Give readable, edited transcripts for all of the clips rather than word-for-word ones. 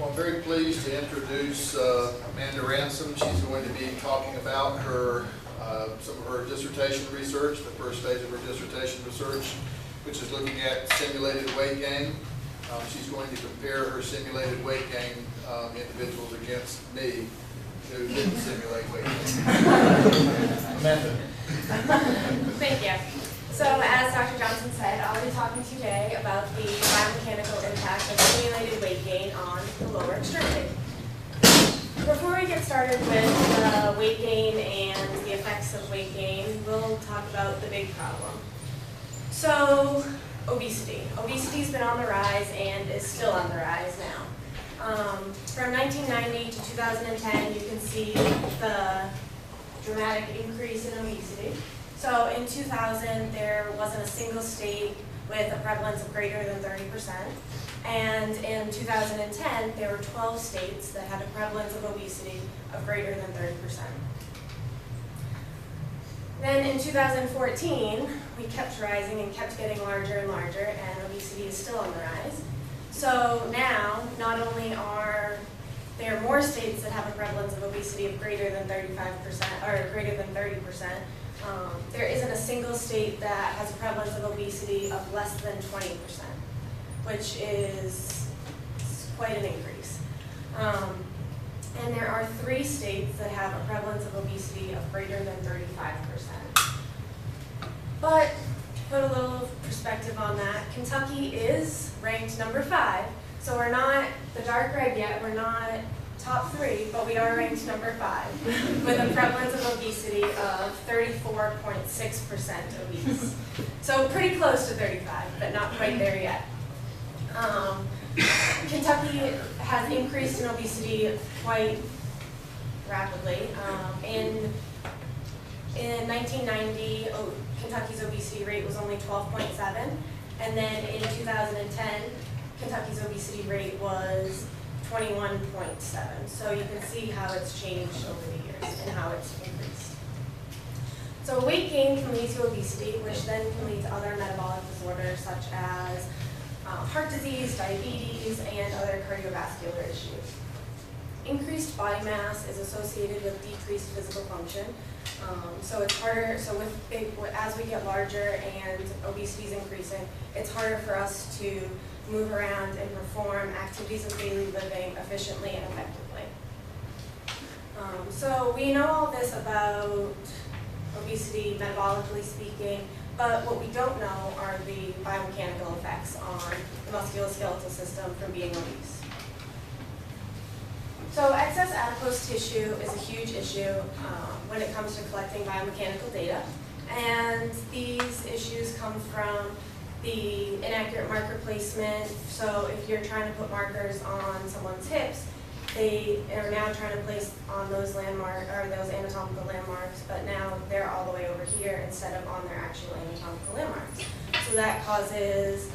Well, I'm very pleased to introduce Amanda Ransom. She's going to be talking about her some of her dissertation research, the first phase of her dissertation research, which is looking at simulated weight gain. She's going to compare her simulated weight gain individuals against me, who didn't simulate weight gain. Amanda. Thank you. So as Dr. Johnson said, I'll be talking today about the biomechanical impact of simulated weight gain on the lower extremity. Before we get started with weight gain and the effects of weight gain, we'll talk about the big problem. So, obesity. Obesity's been on the rise and is still on the rise now. From 1990 to 2010, you can see the dramatic increase in obesity. So in 2000, there wasn't a single state with a prevalence of greater than 30%. And in 2010, there were 12 states that had a prevalence of obesity of greater than 30%. Then in 2014, we kept rising and kept getting larger and larger, and obesity is still on the rise. So now, not only are there more states that have a prevalence of obesity of greater than 35% or greater than 30%, there isn't a single state that has a prevalence of obesity of less than 20%, which is quite an increase. And there are 3 states that have a prevalence of obesity of greater than 35%. But to put a little perspective on that, Kentucky is ranked number 5. So we're not the dark red yet, we're not top 3, but we are ranked number 5 with a prevalence of obesity of 34.6% obese. So pretty close to 35, but not quite there yet. Kentucky has increased in obesity quite rapidly. In 1990, Kentucky's obesity rate was only 12.7, and then in 2010, Kentucky's obesity rate was 21.7. So you can see how it's changed over the years and how it's increased. So weight gain can lead to obesity, which then can lead to other metabolic disorders such as heart disease, diabetes, and other cardiovascular issues. Increased body mass is associated with decreased physical function. So it's harder, so as we get larger and obesity is increasing, it's harder for us to move around and perform activities of daily living efficiently and effectively. So we know all this about obesity, metabolically speaking, but what we don't know are the biomechanical effects on the musculoskeletal system from being obese. So excess adipose tissue is a huge issue when it comes to collecting biomechanical data, and these issues come from the inaccurate marker placement. So if you're trying to put markers on someone's hips, they are now trying to place on those landmarks or those anatomical landmarks, but now they're all the way over here instead of on their actual anatomical landmarks. So that causes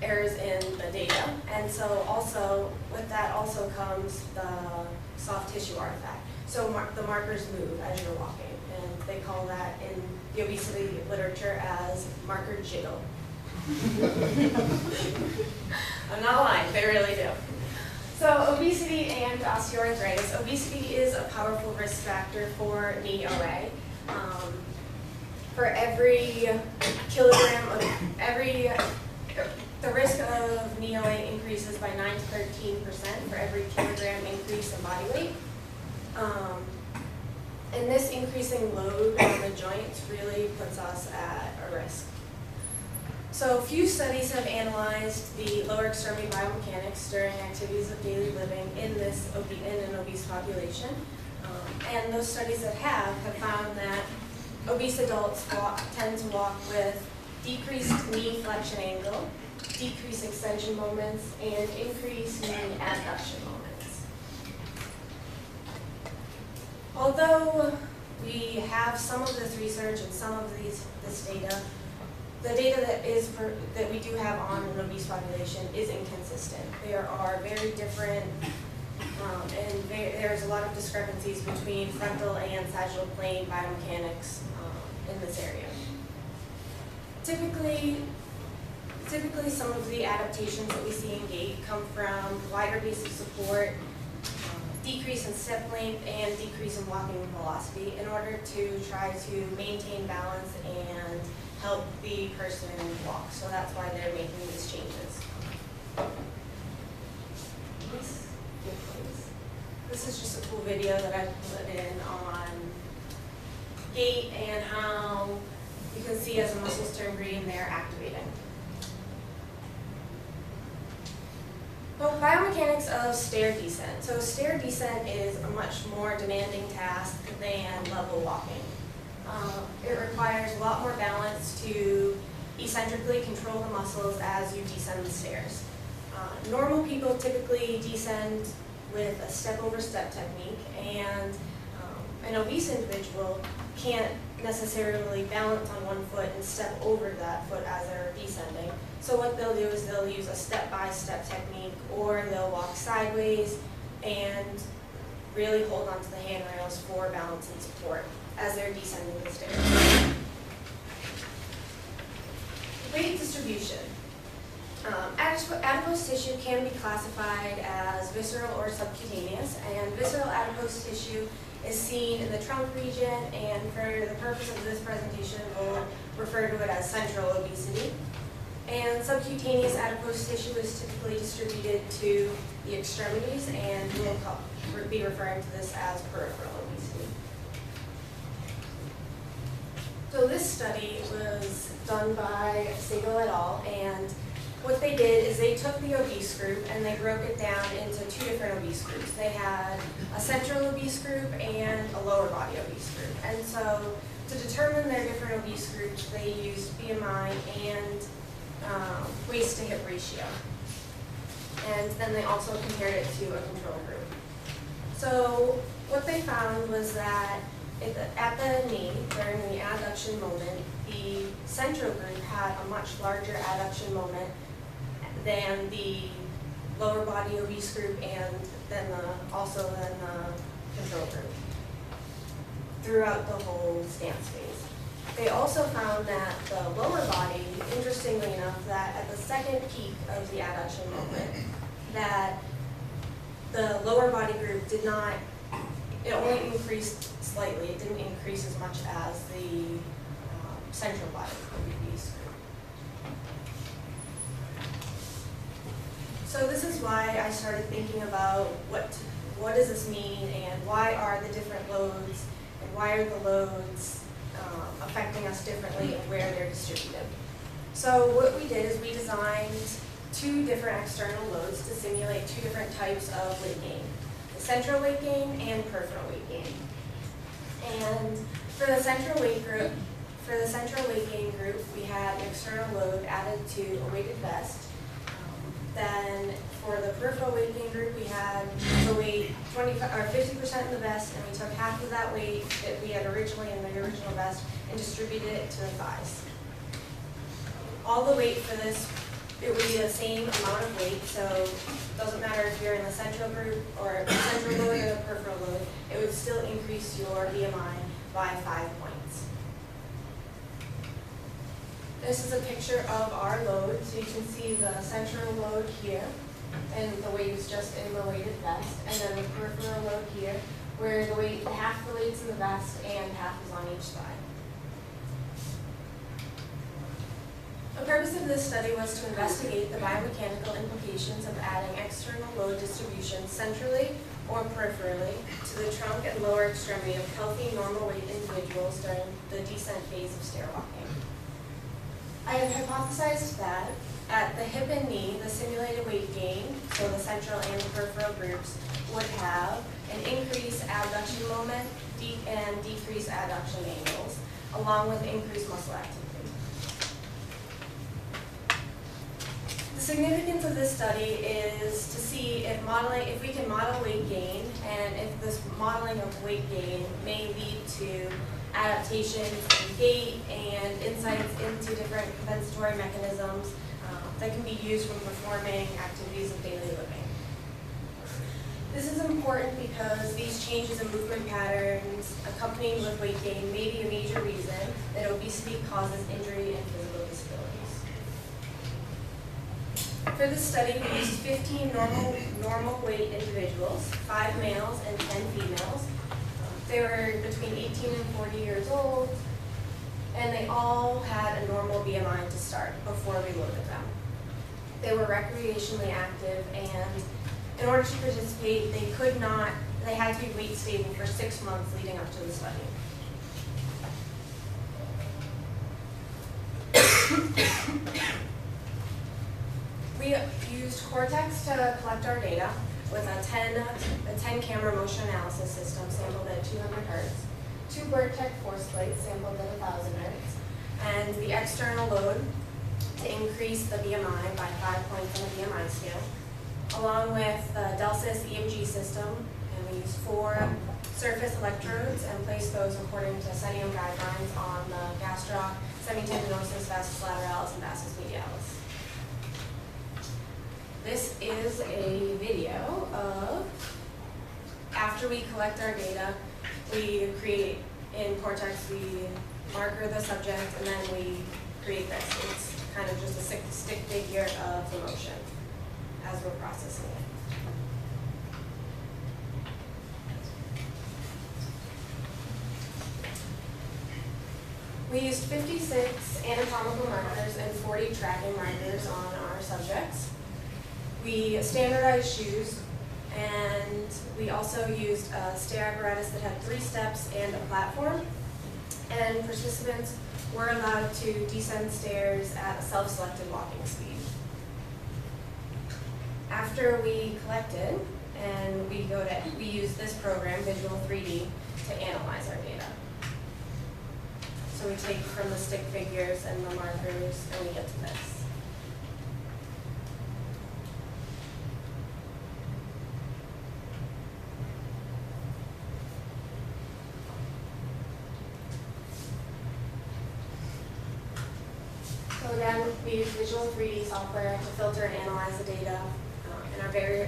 errors in the data, and so also with that also comes the soft tissue artifact. So the markers move as you're walking, and they call that in the obesity literature as marker jiggle. I'm not lying, they really do. So obesity and osteoarthritis. Obesity is a powerful risk factor for knee OA. For every kilogram of the risk of knee OA increases by 9 to 13% for every kilogram increase in body weight. And this increasing load on the joints really puts us at a risk. So few studies have analyzed the lower extremity biomechanics during activities of daily living in an obese population. And those studies that have found that obese adults tend to walk with decreased knee flexion angle, decreased extension moments, and increased knee abduction moments. Although we have some of this research and some of this data, the data that we do have on an obese population is inconsistent. There are very different, and there's a lot of discrepancies between frontal and sagittal plane biomechanics in this area. Typically, Typically, some of the adaptations that we see in gait come from wider base of support, decrease in step length, and decrease in walking velocity in order to try to maintain balance and help the person walk. So that's why they're making these changes. This is just a cool video that I put in on gait and how you can see as the muscles turn green, they're activating. Well, biomechanics of stair descent. So stair descent is a much more demanding task than level walking. It requires a lot more balance to eccentrically control the muscles as you descend the stairs. Normal people typically descend with a step-over-step technique, and an obese individual can't necessarily balance on one foot and step over that foot as they're descending. So what they'll do is they'll use a step-by-step technique, or they'll walk sideways and really hold onto the handrails for balance and support as they're descending the stairs. Weight distribution. Adipose tissue can be classified as visceral or subcutaneous, and visceral adipose tissue is seen in the trunk region, and for the purpose of this presentation, we'll refer to it as central obesity. And subcutaneous adipose tissue is typically distributed to the extremities, and we'll be referring to this as peripheral obesity. So this study was done by Siegel et al., and what they did is they took the obese group and they broke it down into two different obese groups. They had a central obese group and a lower body obese group. And so to determine their different obese groups, they used BMI and waist to hip ratio. And then they also compared it to a control group. So what they found was that at the knee, during the adduction moment, the central group had a much larger adduction moment than the lower body obese group, and then also the control group throughout the whole stance phase. They also found that the lower body, interestingly enough, that at the second peak of the adduction moment, that the lower body group did not, it only increased slightly. It didn't increase as much as the central body obese group. So this is why I started thinking about what does this mean, and why are the different loads, and why are the loads affecting us differently, and where they're distributed. So what we did is we designed two different external loads to simulate two different types of weight gain: the central weight gain and peripheral weight gain. And for the central weight gain group, we had an external load added to a weighted vest. Then for the peripheral weight gain group, we had the weight 50% in the vest, and we took half of that weight that we had originally in the original vest and distributed it to the thighs. All the weight for this, it would be the same amount of weight, so it doesn't matter if you're in the central group or the central load or the peripheral load, it would still increase your BMI by 5 points. This is a picture of our load, so you can see the central load here, and the weight is just in the weighted vest, and then the peripheral load here, where the weight, half the weight's in the vest and half is on each thigh. The purpose of this study was to investigate the biomechanical implications of adding external load distribution centrally or peripherally to the trunk and lower extremity of healthy, normal weight individuals during the descent phase of stair walking. I have hypothesized that at the hip and knee, the simulated weight gain, so the central and the peripheral groups, would have an increased abduction moment and decreased adduction angles, along with increased muscle activity. The significance of this study is to see if we can model weight gain, and if this modeling of weight gain may lead to adaptations in gait and insights into different compensatory mechanisms that can be used when performing activities of daily living. This is important because these changes in movement patterns accompanied with weight gain may be a major reason that obesity causes injury and physical disabilities. For this study, we used 15 normal weight individuals, 5 males and 10 females. They were between 18 and 40 years old, and they all had a normal BMI to start before we loaded them. They were recreationally active, and in order to participate, they had to be weight stable for 6 months leading up to the study. We used Cortex to collect our data with a 10 camera motion analysis system sampled at 200 hertz, 2 Bird-Tech force plates sampled at 1000 hertz, and the external load to increase the BMI by 5 points on the BMI scale, along with the Delsis EMG system, and we used 4 surface electrodes and placed those according to CENIUM guidelines on the gastroc, semitendinosus, vastus lateralis, and vastus medialis. This is a video of after we collect our data, we create in Cortex, we marker the subject, and then we create this. It's kind of just a stick figure of the motion as we're processing it. We used 56 anatomical markers and 40 tracking markers on our subjects. We standardized shoes, and we also used a stair apparatus that had 3 steps and a platform. And participants were allowed to descend stairs at a self-selected walking speed. After we collected, and we used this program, Visual 3D, to analyze our data. So we take from the stick figures and the markers, and we get to this. So again, we use Visual 3D software to filter and analyze the data. And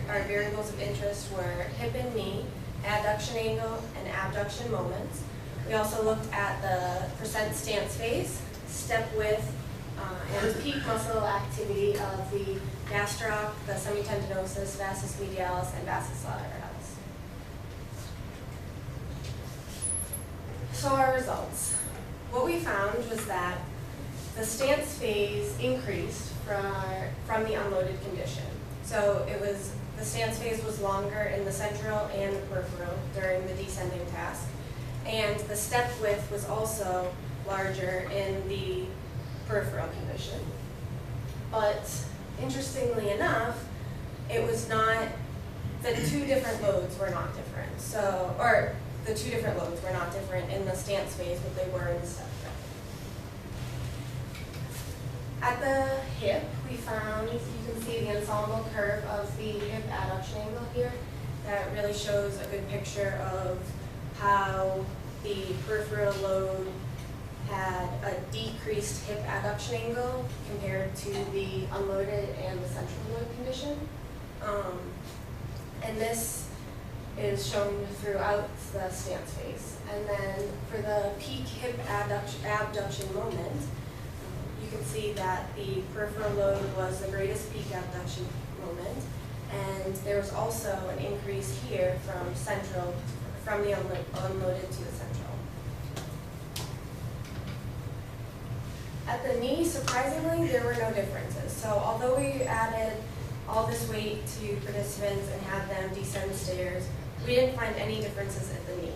our variables of interest were hip and knee, adduction angle, and abduction moments. We also looked at the percent stance phase, step width, and peak muscle activity of the gastroc, the semitendinosus, vastus medialis, and vastus lateralis. So our results. What we found was that the stance phase increased from the unloaded condition. So the stance phase was longer in the central and the peripheral during the descending task. And the step width was also larger in the peripheral condition. But interestingly enough, it was not, the 2 different loads were not different. The 2 different loads were not different in the stance phase, but they were in the step phase. At the hip, we found, you can see the ensemble curve of the hip adduction angle here. That really shows a good picture of how the peripheral load had a decreased hip adduction angle compared to the unloaded and the central load condition. And this is shown throughout the stance phase. And then for the peak hip abduction moment, you can see that the peripheral load was the greatest peak abduction moment. And there was also an increase here from the unloaded to the central. At the knee, surprisingly, there were no differences. So although we added all this weight to participants and had them descend stairs, we didn't find any differences at the knee.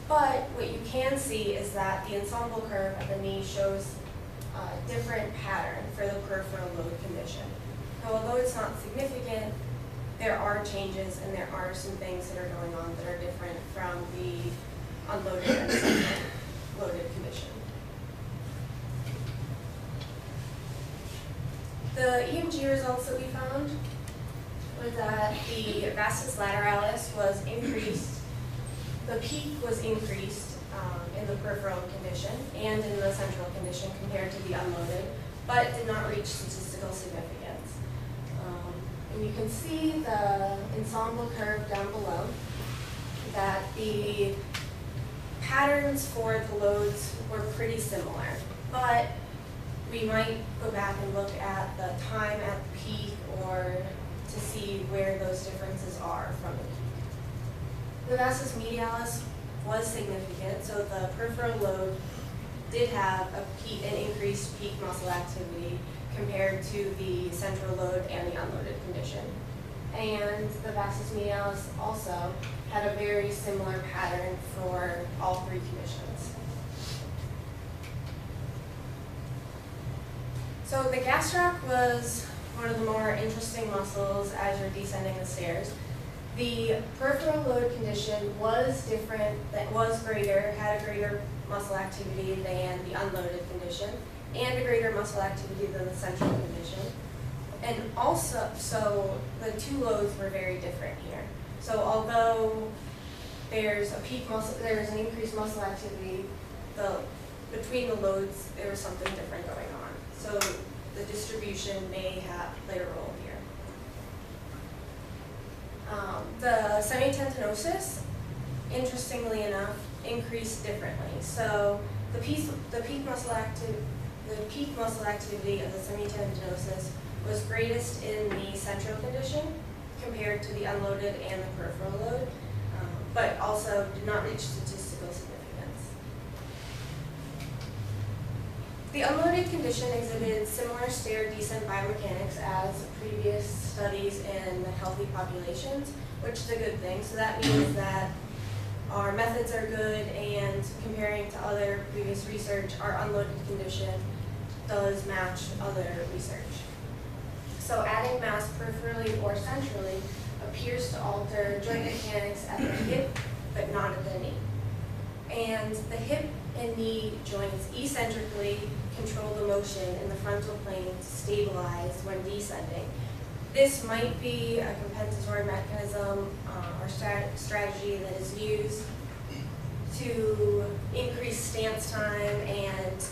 But what you can see is that the ensemble curve at the knee shows a different pattern for the peripheral load condition. So although it's not significant, there are changes and there are some things that are going on that are different from the unloaded and central loaded condition. The EMG results that we found were that the vastus lateralis was increased, the peak was increased in the peripheral condition and in the central condition compared to the unloaded, but did not reach statistical significance. And you can see the ensemble curve down below, that the patterns for the loads were pretty similar, but we might go back and look at the time at the peak or to see where those differences are from the peak. The vastus medialis was significant, so the peripheral lobe did have an increased peak muscle activity compared to the central lobe and the unloaded condition. And the vastus medialis also had a very similar pattern for all three conditions. So the gastroc was one of the more interesting muscles as you're descending the stairs. The peripheral lobe condition was different, that was greater, had a greater muscle activity than the unloaded condition, and a greater muscle activity than the central condition. And also, so the two loads were very different here. So although there's an increased muscle activity, between the loads there was something different going on. So the distribution may have played a role here. The semitendinosus, interestingly enough, increased differently. So the peak muscle activity of the semitendinosus was greatest in the central condition compared to the unloaded and the peripheral load, but also did not reach statistical significance. The unloaded condition exhibited similar stair descent biomechanics as previous studies in healthy populations, which is a good thing. So that means that our methods are good, and comparing to other previous research, our unloaded condition does match other research. So adding mass peripherally or centrally appears to alter joint mechanics at the hip, but not at the knee. And the hip and knee joints eccentrically control the motion in the frontal plane to stabilize when descending. This might be a compensatory mechanism or strategy that is used to increase stance time and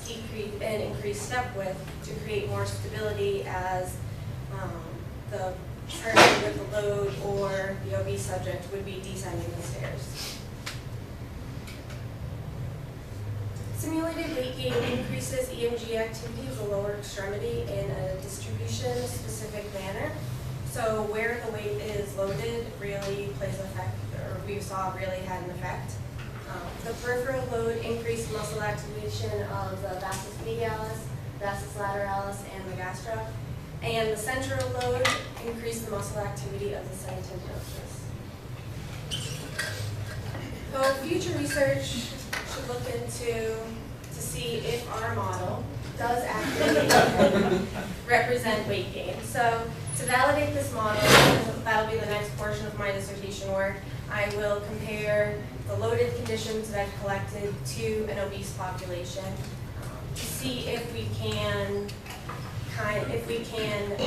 increase step width to create more stability as the person with the load or the obese subject would be descending the stairs. Simulated weight gain increases EMG activity of the lower extremity in a distribution-specific manner. So where the weight is loaded really plays an effect, or we saw really had an effect. The peripheral load increased muscle activation of the vastus medialis, vastus lateralis, and the gastroc. And the central load increased the muscle activity of the semitendinosus. So future research should look into to see if our model does actually represent weight gain. So to validate this model, that'll be the next portion of my dissertation work, I will compare the loaded conditions that I've collected to an obese population to see if we can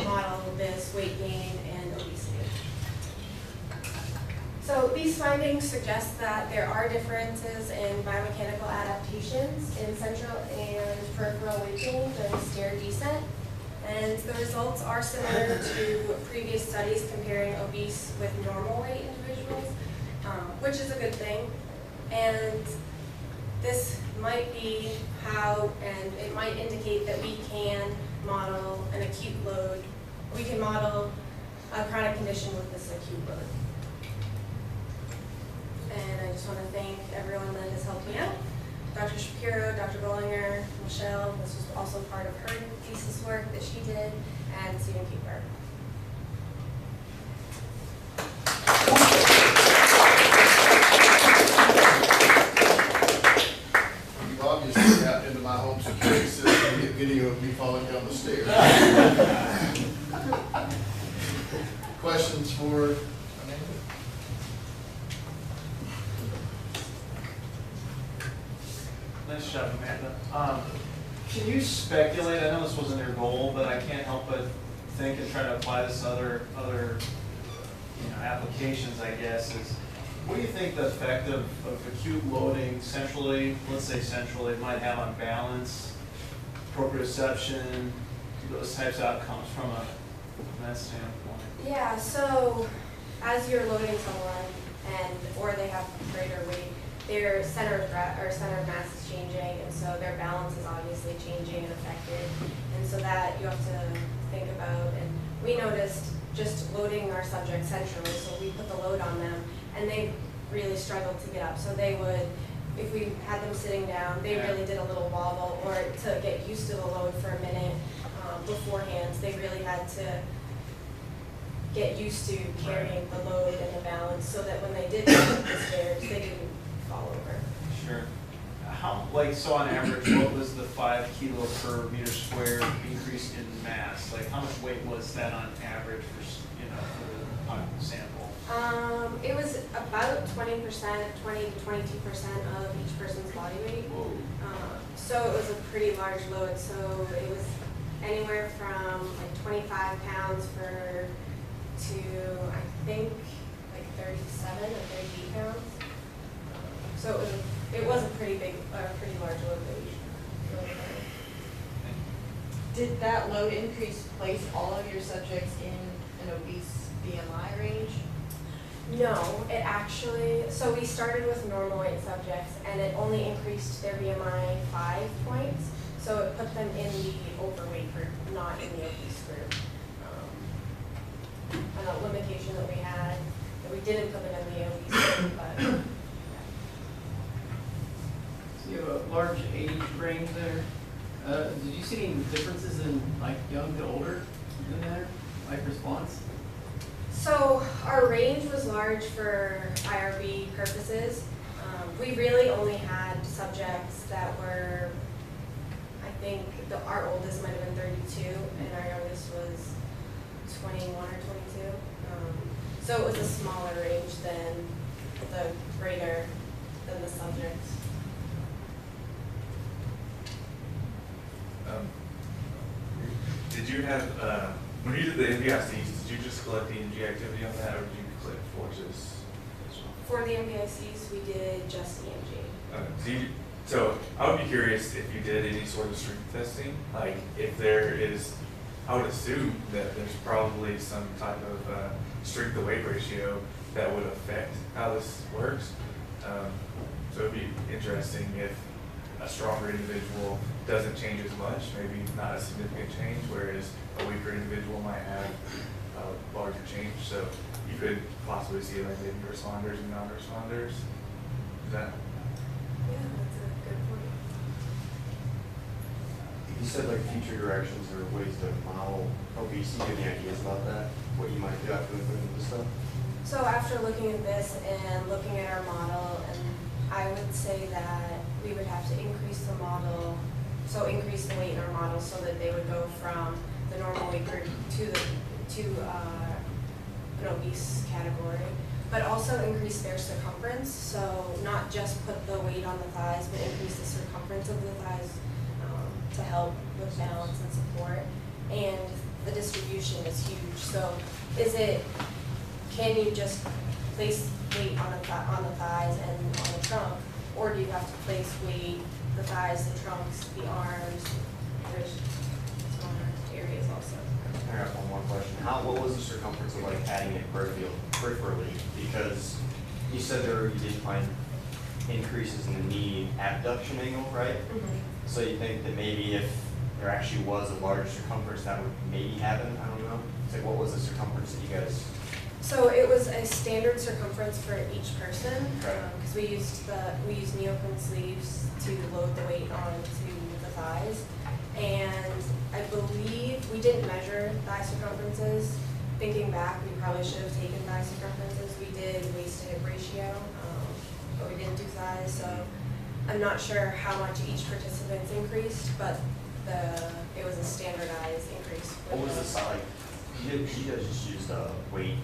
model this weight gain and obesity. So these findings suggest that there are differences in biomechanical adaptations in central and peripheral weight gain during stair descent. And the results are similar to previous studies comparing obese with normal weight individuals, which is a good thing. And this might be how, and it might indicate that we can model an acute load. We can model a chronic condition with this acute load. And I just want to thank everyone that has helped me out. Dr. Shapiro, Dr. Bollinger, Michelle, this was also part of her thesis work that she did, and Stephen Keeper. You've obviously tapped into my home security system to get video of me falling down the stairs. Questions for Amanda? Nice job, Amanda. Can you speculate? I know this wasn't your goal, but I can't help but think and try to apply this to other applications, I guess, is what do you think the effect of acute loading centrally, let's say centrally, might have on balance, proprioception, those types of outcomes from that standpoint? Yeah, so as you're loading someone or they have greater weight, their center of mass is changing, and so their balance is obviously changing and affected. And so that you have to think about, and we noticed just loading our subjects centrally, so we put the load on them, and they really struggled to get up. So they would, if we had them sitting down, they really did a little wobble, or to get used to the load for a minute beforehand. They really had to get used to carrying the load and the balance, so that when they did go up the stairs, they didn't fall over. Sure. How, like, so on average, what was the 5 kilo per meter square increase in mass? Like, how much weight was that on average for, for the sample? It was about 20%, 20 to 22% of each person's body weight. Whoa. So it was a pretty large load. So it was anywhere from like 25 pounds to I think like 37 or 38 pounds. So it was a pretty large load that we really had. Did that load increase place all of your subjects in an obese BMI range? No, it actually, so we started with normal weight subjects, and it only increased their BMI 5 points. So it put them in the overweight group, not in the obese group. A limitation that we had, that we didn't put them in the obese group, but. Yeah. So you have a large age range there. Did you see any differences in like young to older in there, like response? So our range was large for IRB purposes. We really only had subjects that were, I think our oldest might have been 32 and our youngest was 21 or 22. So it was a smaller range than the subjects. Did you have, when you did the MPICs, did you just collect EMG activity on that, or did you collect forces as well? For the MPICs, we did just EMG. Okay, so I would be curious if you did any sort of strength testing, like if there is, I would assume that there's probably some type of strength to weight ratio that would affect how this works. So it'd be interesting if a stronger individual doesn't change as much, maybe not a significant change, whereas a weaker individual might have a larger change. So you could possibly see like maybe responders and non-responders. Is that? Yeah, that's a good point. You said like future directions or ways to model obesity. Do you have any ideas about that? What you might do after we put into this stuff? So after looking at this and looking at our model, and I would say that we would have to increase the model, so increase the weight in our model so that they would go from the normal weight group to an obese category, but also increase their circumference. So not just put the weight on the thighs, but increase the circumference of the thighs to help with balance and support. And the distribution is huge. So can you just place weight on the thighs and on the trunk, or do you have to place weight, the thighs, the trunks, the arms? There's smaller areas also. I got one more question. What was the circumference of like adding it peripherally? Because you said you didn't find increases in the knee abduction angle, right? Mm-hmm. So you think that maybe if there actually was a larger circumference, that would maybe happen? I don't know. It's like, what was the circumference that you guys? So it was a standard circumference for each person, because Okay. we used neoprene sleeves to load the weight onto the thighs, and I believe we didn't measure thigh circumferences. Thinking back, we probably should have taken thigh circumferences. We did waist to hip ratio, but we didn't do thighs, so I'm not sure how much each participant's increased, but it was a standardized increase. What was the size? You guys just used weight.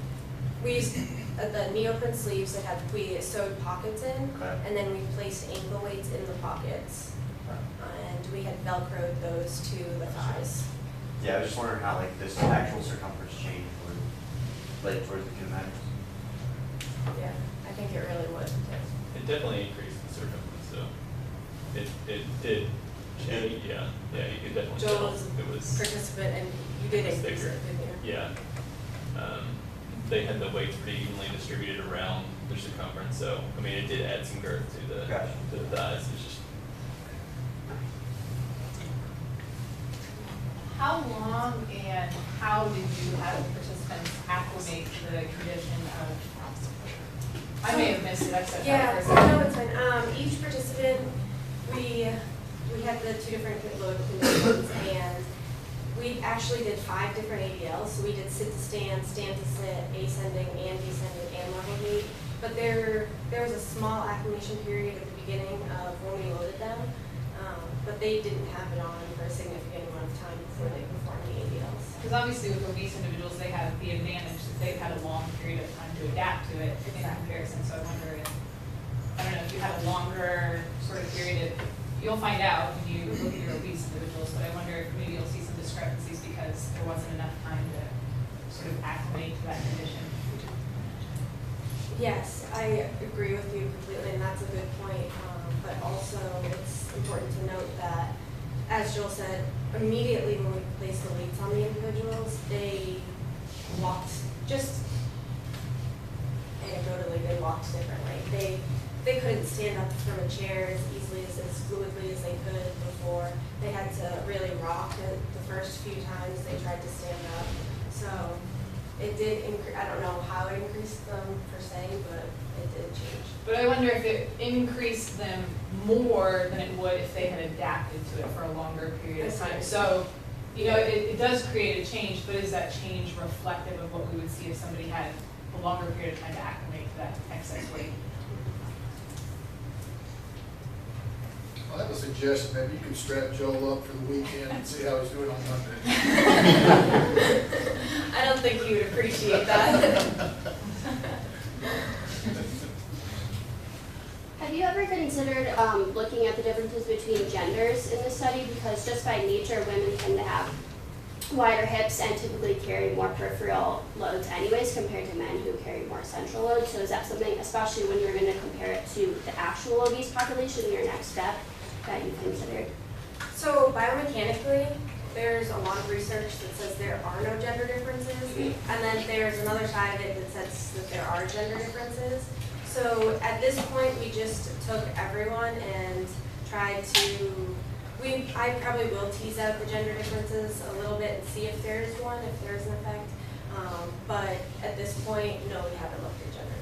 We used the neoprene sleeves that we sewed pockets in, Okay. and then we placed ankle weights in the pockets, and we had Velcroed those to the thighs. Yeah, I was just wondering how like this actual circumference change would relate towards the kinematics. Yeah, I think it really would. It definitely increased the circumference, though. It did change, yeah, you could definitely Joe tell. was It was, participant, and you did increase thicker. it, didn't you? yeah. They had the weights pretty evenly distributed around their circumference. So I mean, it did add some girth to the Gotcha. thighs. It's just How long and how did you have participants acclimate to the condition of, I may have missed it, I said Yeah, that so first. no, it's fine. Each participant, we had the 2 different load conditions, and we actually did 5 different ADLs. So we did sit to stand, stand to sit, ascending and descending, and level gait. But there was a small acclimation period at the beginning of when we loaded them, but they didn't have it on for a significant amount of time before they performed the ADLs. Because obviously with obese individuals, they have the advantage that they've had a long period of time to adapt to it in comparison. So I wonder if, I don't know, if you had a longer sort of period of, you'll find out when you look at your obese individuals, but I wonder if maybe you'll see some discrepancies because there wasn't enough time to sort of acclimate to that condition. Yes, I agree with you completely, and that's a good point. But also, it's important to note that, as Joel said, immediately when we placed the weights on the individuals, they walked just anecdotally. They walked differently. They couldn't stand up from a chair as easily as fluidly as they could before. They had to really rock it the first few times they tried to stand up. So it did increase. I don't know how it increased them per se, but it did change. But I wonder if it increased them more than it would if they had adapted to it for a longer period of time. So, you know, it does create a change, but is that change reflective of what we would see if somebody had a longer period of time to acclimate to that excess weight? I have a suggestion, maybe you can strap Joel up for the weekend and see how he's doing on Monday. I don't think you would appreciate that. Have you ever considered looking at the differences between genders in the study? Because just by nature, women tend to have wider hips and typically carry more peripheral loads anyways compared to men who carry more central loads. So is that something, especially when you're going to compare it to the actual obese population, your next step that you've considered? So biomechanically, there's a lot of research that says there are no gender differences, and then there's another side of it that says that there are gender differences. So at this point, we just took everyone and tried to, I probably will tease out the gender differences a little bit and see if there is one, if there is an effect. But at this point, no, we haven't looked at gender